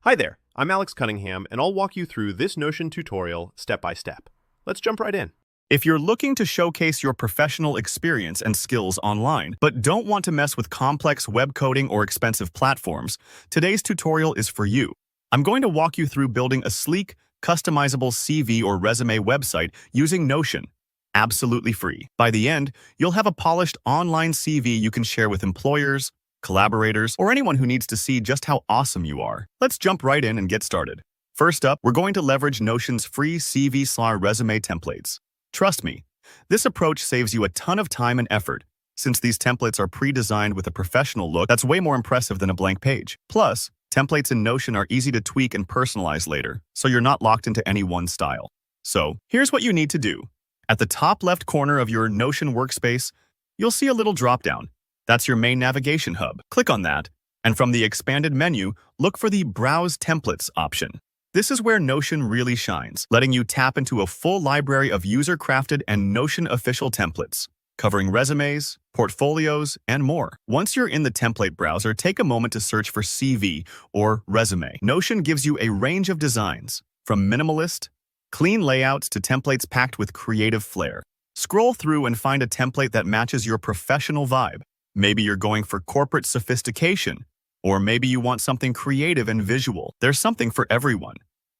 Hi there, I'm Alex Cunningham, and I'll walk you through this Notion tutorial step by step. Let's jump right in. If you're looking to showcase your professional experience and skills online, but don't want to mess with complex web coding or expensive platforms, today's tutorial is for you. I'm going to walk you through building a sleek, customizable CV or resume website using Notion. Absolutely free. By the end, you'll have a polished online CV you can share with employers, collaborators, or anyone who needs to see just how awesome you are. Let's jump right in and get started. First up, we're going to leverage Notion's free CV/resume templates. Trust me, this approach saves you a ton of time and effort, since these templates are pre-designed with a professional look that's way more impressive than a blank page. Plus, templates in Notion are easy to tweak and personalize later, so you're not locked into any one style. So, here's what you need to do. At the top left corner of your Notion workspace, you'll see a little drop-down. That's your main navigation hub. Click on that, and from the expanded menu, look for the Browse Templates option. This is where Notion really shines, letting you tap into a full library of user-crafted and Notion official templates, covering resumes, portfolios, and more. Once you're in the template browser, take a moment to search for CV or resume. Notion gives you a range of designs, from minimalist, clean layouts to templates packed with creative flair. Scroll through and find a template that matches your professional vibe. Maybe you're going for corporate sophistication, or maybe you want something creative and visual. There's something for everyone.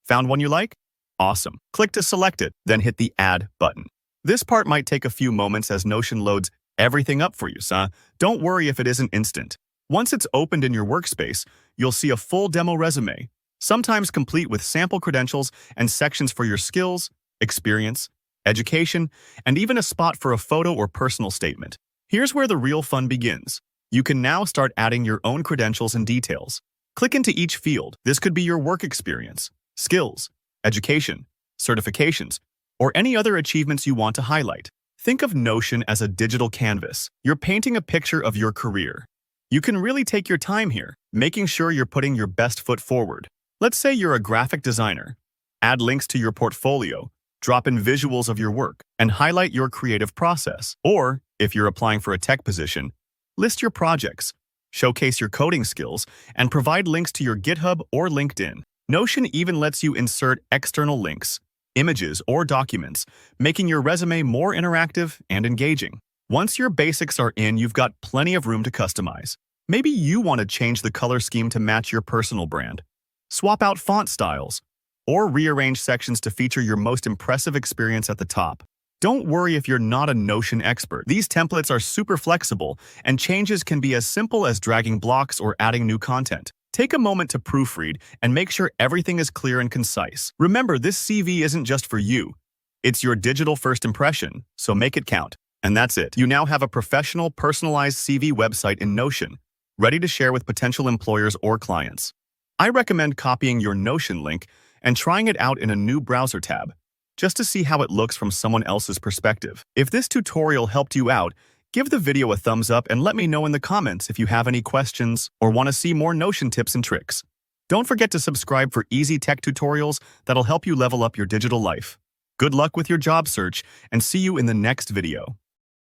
Found one you like? Awesome. Click to select it, then hit the Add button. This part might take a few moments as Notion loads everything up for you, so don't worry if it isn't instant. Once it's opened in your workspace, you'll see a full demo resume, sometimes complete with sample credentials and sections for your skills, experience, education, and even a spot for a photo or personal statement. Here's where the real fun begins. You can now start adding your own credentials and details. Click into each field. This could be your work experience, skills, education, certifications, or any other achievements you want to highlight. Think of Notion as a digital canvas. You're painting a picture of your career. You can really take your time here, making sure you're putting your best foot forward. Let's say you're a graphic designer. Add links to your portfolio, drop in visuals of your work, and highlight your creative process. Or, if you're applying for a tech position, list your projects, showcase your coding skills, and provide links to your GitHub or LinkedIn. Notion even lets you insert external links, images, or documents, making your resume more interactive and engaging. Once your basics are in, you've got plenty of room to customize. Maybe you want to change the color scheme to match your personal brand, swap out font styles, or rearrange sections to feature your most impressive experience at the top. Don't worry if you're not a Notion expert. These templates are super flexible, and changes can be as simple as dragging blocks or adding new content. Take a moment to proofread and make sure everything is clear and concise. Remember, this CV isn't just for you. It's your digital first impression, so make it count. And that's it. You now have a professional, personalized CV website in Notion, ready to share with potential employers or clients. I recommend copying your Notion link and trying it out in a new browser tab, just to see how it looks from someone else's perspective. If this tutorial helped you out, give the video a thumbs up and let me know in the comments if you have any questions or want to see more Notion tips and tricks. Don't forget to subscribe for easy tech tutorials that'll help you level up your digital life. Good luck with your job search, and see you in the next video.